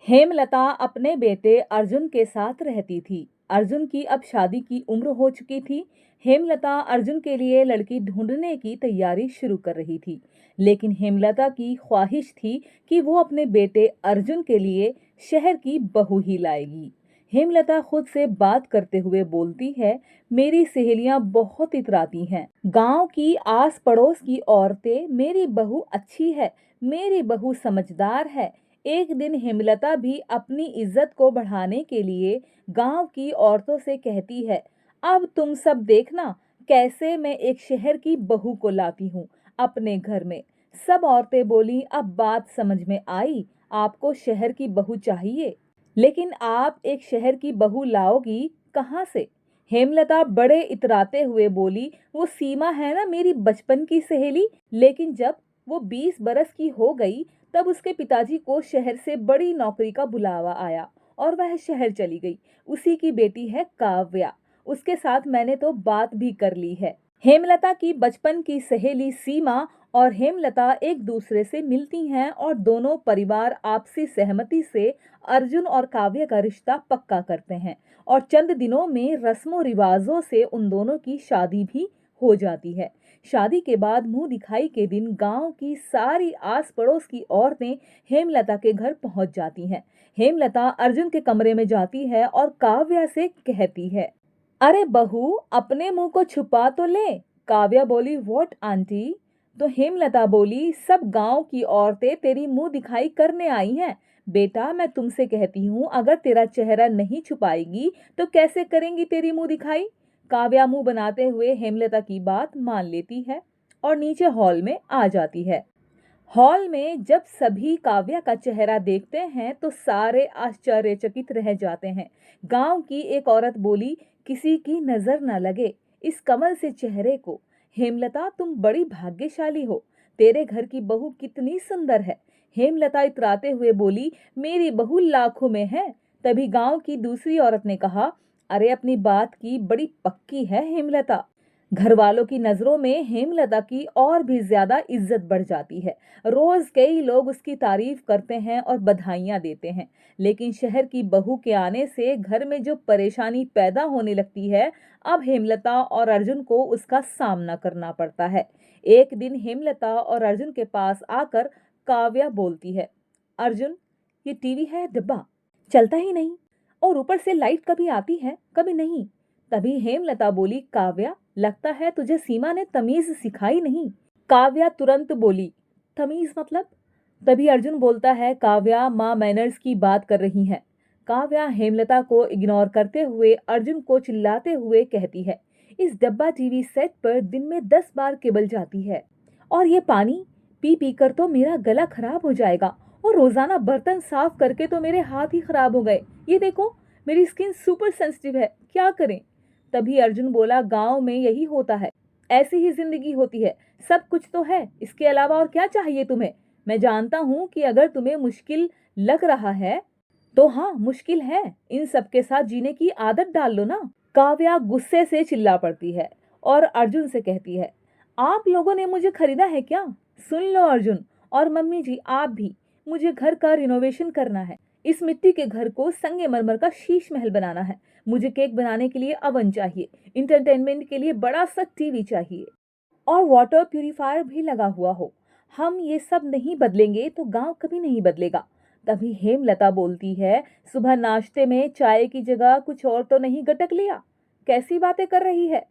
हेमलता अपने बेटे अर्जुन के साथ रहती थी। अर्जुन की अब शादी की उम्र हो चुकी थी। हेमलता अर्जुन के लिए लड़की ढूंढने की तैयारी शुरू कर रही थी, लेकिन हेमलता की ख्वाहिश थी कि वो अपने बेटे अर्जुन के लिए शहर की बहू ही लाएगी। हेमलता खुद से बात करते हुए बोलती है, मेरी सहेलियां बहुत इतराती हैं। गांव की आस पड़ोस की औरतें मेरी बहू अच्छी है, मेरी बहू समझदार है। एक दिन हेमलता भी अपनी इज्जत को बढ़ाने के लिए गांव की औरतों से कहती है, अब तुम सब देखना कैसे मैं एक शहर की बहू को लाती हूँ अपने घर में। सब औरतें बोली, अब बात समझ में आई, आपको शहर की बहू चाहिए, लेकिन आप एक शहर की बहू लाओगी कहाँ से? हेमलता बड़े इतराते हुए बोली, वो सीमा है ना मेरी बचपन की सहेली। लेकिन जब वो 20 बरस की हो गई तब उसके पिताजी को शहर से बड़ी नौकरी का बुलावा आया और वह शहर चली गई। उसी की बेटी है काव्या, उसके साथ मैंने तो बात भी कर ली है। हेमलता की बचपन की सहेली सीमा और हेमलता एक दूसरे से मिलती हैं और दोनों परिवार आपसी सहमति से अर्जुन और काव्य का रिश्ता पक्का करते हैं और चंद दिनों में रस्मों रिवाजों से उन दोनों की शादी भी हो जाती है। शादी के बाद मुंह दिखाई के दिन गांव की सारी आस पड़ोस की औरतें हेमलता के घर पहुंच जाती हैं। हेमलता अर्जुन के कमरे में जाती है और काव्या से कहती है, अरे बहू अपने मुंह को छुपा तो ले। काव्या बोली, व्हाट आंटी? तो हेमलता बोली, सब गांव की औरतें तेरी मुंह दिखाई करने आई हैं। बेटा मैं तुमसे कहती हूँ, अगर तेरा चेहरा नहीं छुपाएगी तो कैसे करेंगी तेरी मुंह दिखाई? काव्या मुंह बनाते हुए हेमलता की बात मान लेती है और नीचे हॉल में आ जाती है। हॉल में जब सभी काव्या का चेहरा देखते हैं तो सारे आश्चर्यचकित रह जाते हैं। गांव की एक औरत बोली, किसी की नजर न लगे इस कमल से चेहरे को। हेमलता तुम बड़ी भाग्यशाली हो, तेरे घर की बहू कितनी सुंदर है। हेमलता इतराते हुए बोली, मेरी बहू लाखों में है। तभी गांव की दूसरी औरत ने कहा, अरे अपनी बात की बड़ी पक्की है हेमलता। घर वालों की नजरों में हेमलता की और भी ज्यादा इज्जत बढ़ जाती है। रोज कई लोग उसकी तारीफ करते हैं और बधाइयां देते हैं, लेकिन शहर की बहू के आने से घर में जो परेशानी पैदा होने लगती है, अब हेमलता और अर्जुन को उसका सामना करना पड़ता है। एक दिन हेमलता और अर्जुन के पास आकर काव्या बोलती है, अर्जुन ये टीवी है डिब्बा, चलता ही नहीं, और ऊपर से लाइट कभी आती है कभी नहीं। तभी हेमलता बोली, काव्या लगता है तुझे सीमा ने तमीज सिखाई नहीं। काव्या तुरंत बोली, तमीज मतलब? तभी अर्जुन बोलता है, काव्या माँ मैनर्स की बात कर रही है। काव्या हेमलता को इग्नोर करते हुए अर्जुन को चिल्लाते हुए कहती है, इस डब्बा टीवी सेट पर दिन में 10 बार केबल जाती है और ये पानी पी पी कर तो मेरा गला खराब हो जाएगा, और रोजाना बर्तन साफ करके तो मेरे हाथ ही खराब हो गए। ये देखो मेरी स्किन सुपर सेंसिटिव है, क्या करें? तभी अर्जुन बोला, गांव में यही होता है, ऐसी ही जिंदगी होती है, सब कुछ तो है, इसके अलावा और क्या चाहिए तुम्हें? मैं जानता हूँ कि अगर तुम्हें मुश्किल लग रहा है तो हाँ मुश्किल है, इन सब के साथ जीने की आदत डाल लो ना। काव्या गुस्से से चिल्ला पड़ती है और अर्जुन से कहती है, आप लोगों ने मुझे खरीदा है क्या? सुन लो अर्जुन और मम्मी जी आप भी, मुझे घर का रिनोवेशन करना है। इस मिट्टी के घर को संगमरमर का शीश महल बनाना है। मुझे केक बनाने के लिए अवन चाहिए, इंटरटेनमेंट के लिए बड़ा सा टीवी चाहिए और वाटर प्यूरिफायर भी लगा हुआ हो। हम ये सब नहीं बदलेंगे तो गांव कभी नहीं बदलेगा। तभी हेमलता बोलती है, सुबह नाश्ते में चाय की जगह कुछ और तो नहीं गटक लिया? कैसी बातें कर रही है?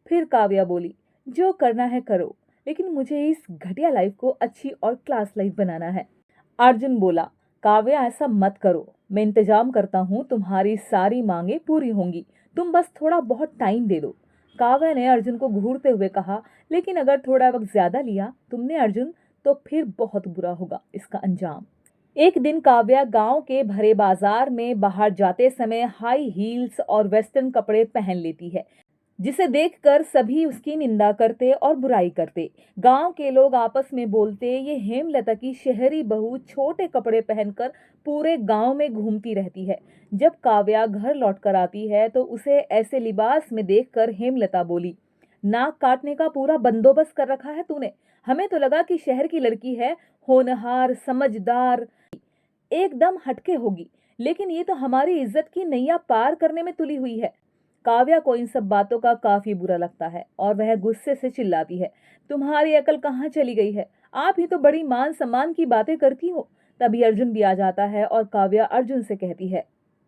फिर काव्या बोली, जो करना है करो, लेकिन मुझे इस घटिया लाइफ को अच्छी और क्लास लाइफ बनाना है। अर्जुन बोला, काव्या ऐसा मत करो, मैं इंतजाम करता हूँ, तुम्हारी सारी मांगे पूरी होंगी, तुम बस थोड़ा बहुत टाइम दे दो। काव्या ने अर्जुन को घूरते हुए कहा, लेकिन अगर थोड़ा वक्त ज्यादा लिया तुमने अर्जुन तो फिर बहुत बुरा होगा इसका अंजाम। एक दिन काव्या गांव के भरे बाजार में बाहर जाते समय हाई हील्स और वेस्टर्न कपड़े पहन लेती है, जिसे देखकर सभी उसकी निंदा करते और बुराई करते। गांव के लोग आपस में बोलते, ये हेमलता की शहरी बहू छोटे कपड़े पहनकर पूरे गांव में घूमती रहती है। जब काव्या घर लौटकर आती है तो उसे ऐसे लिबास में देखकर हेमलता बोली, नाक काटने का पूरा बंदोबस्त कर रखा है तूने, हमें तो लगा कि शहर की लड़की है, होनहार समझदार। एकदम हटके होगी, लेकिन ये तो हमारी इज्जत की नैया पार करने में तुली हुई है। काव्या को इन सब बातों का काफी बुरा लगता है और वह गुस्से से चिल्लाती है, तुम्हारी अकल कहाँ चली गई है? आप ही तो बड़ी मान सम्मान की बातें करती हो। तभी अर्जुन भी आ जाता है और काव्या अर्जुन से कहती है,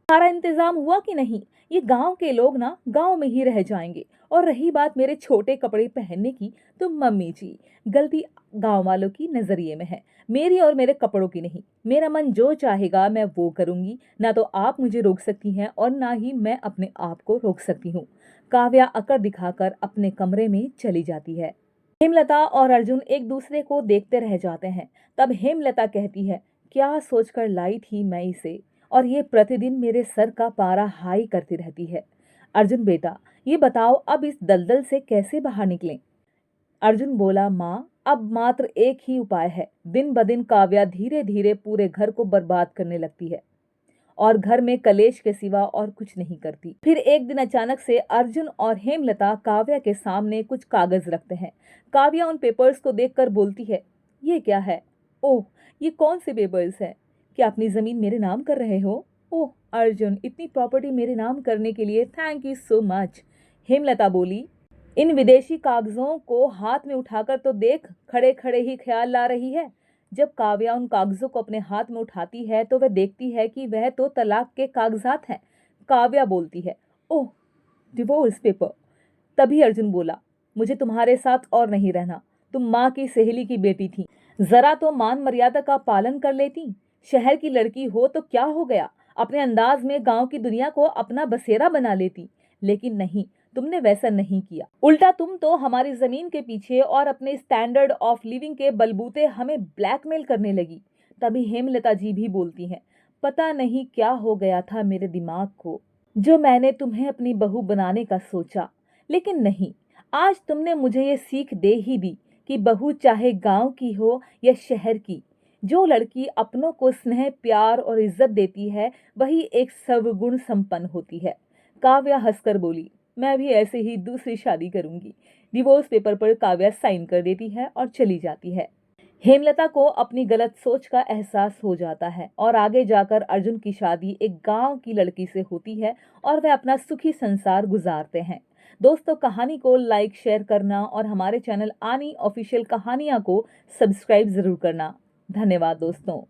सारा इंतजाम हुआ कि नहीं? ये गांव के लोग ना गांव में ही रह जाएंगे। और रही बात मेरे छोटे कपड़े पहनने की, तो मम्मी जी, गलती गांव वालों की नजरिए में है, मेरी और मेरे कपड़ों की नहीं। मेरा मन जो चाहेगा मैं वो करूंगी, ना तो आप मुझे रोक सकती हैं और ना ही मैं अपने आप को रोक सकती हूँ। काव्या अकड़ दिखाकर अपने कमरे में चली जाती है। हेमलता और अर्जुन एक दूसरे को देखते रह जाते हैं। तब हेमलता कहती है, क्या सोचकर लाई थी मैं इसे, और ये प्रतिदिन मेरे सर का पारा हाई करती रहती है। अर्जुन बेटा, ये बताओ अब इस दलदल से कैसे बाहर निकलें? अर्जुन बोला, माँ, अब मात्र एक ही उपाय है। दिन ब दिन काव्या धीरे धीरे पूरे घर को बर्बाद करने लगती है और घर में कलेश के सिवा और कुछ नहीं करती। फिर एक दिन अचानक से अर्जुन और हेमलता काव्या के सामने कुछ कागज रखते हैं। काव्या उन पेपर्स को देखकर बोलती है, ये क्या है? ओह, ये कौन से पेपर्स हैं? क्या अपनी जमीन मेरे नाम कर रहे हो? ओह अर्जुन, इतनी प्रॉपर्टी मेरे नाम करने के लिए thank you so much. Hemlata बोली, इन विदेशी कागजों को हाथ में उठाकर तो देख, खड़े खड़े ही ख्याल ला रही है। जब काव्या उन कागजों को अपने हाथ में उठाती है तो वह देखती है कि वह तो तलाक के कागजात हैं। काव्या बोलती है, ओह, डिवोर्स पेपर। तभी अर्जुन बोला, मुझे तुम्हारे साथ और नहीं रहना। तुम माँ की सहेली की बेटी थी, जरा तो मान मर्यादा का पालन कर लेती। शहर की लड़की हो तो क्या हो गया, अपने अंदाज में गांव की दुनिया को अपना बसेरा बना लेती। लेकिन नहीं, तुमने वैसा नहीं किया। उल्टा तुम तो हमारी जमीन के पीछे और अपने स्टैंडर्ड ऑफ लिविंग के बलबूते हमें ब्लैकमेल करने लगी। तभी हेमलता जी भी बोलती हैं, पता नहीं क्या हो गया था मेरे दिमाग को, जो मैंने तुम्हें अपनी बहू बनाने का सोचा। लेकिन नहीं, आज तुमने मुझे ये सीख दे ही दी कि बहू चाहे गांव की हो या शहर की, जो लड़की अपनों को स्नेह, प्यार और इज्जत देती है वही एक सर्वगुण संपन्न होती है। काव्या हंसकर बोली, मैं भी ऐसे ही दूसरी शादी करूंगी। डिवोर्स पेपर पर काव्या साइन कर देती है और चली जाती है। हेमलता को अपनी गलत सोच का एहसास हो जाता है और आगे जाकर अर्जुन की शादी एक गांव की लड़की से होती है और वे अपना सुखी संसार गुजारते हैं। दोस्तों, कहानी को लाइक, शेयर करना और हमारे चैनल आनी ऑफिशियल कहानियां को सब्सक्राइब जरूर करना। धन्यवाद दोस्तों।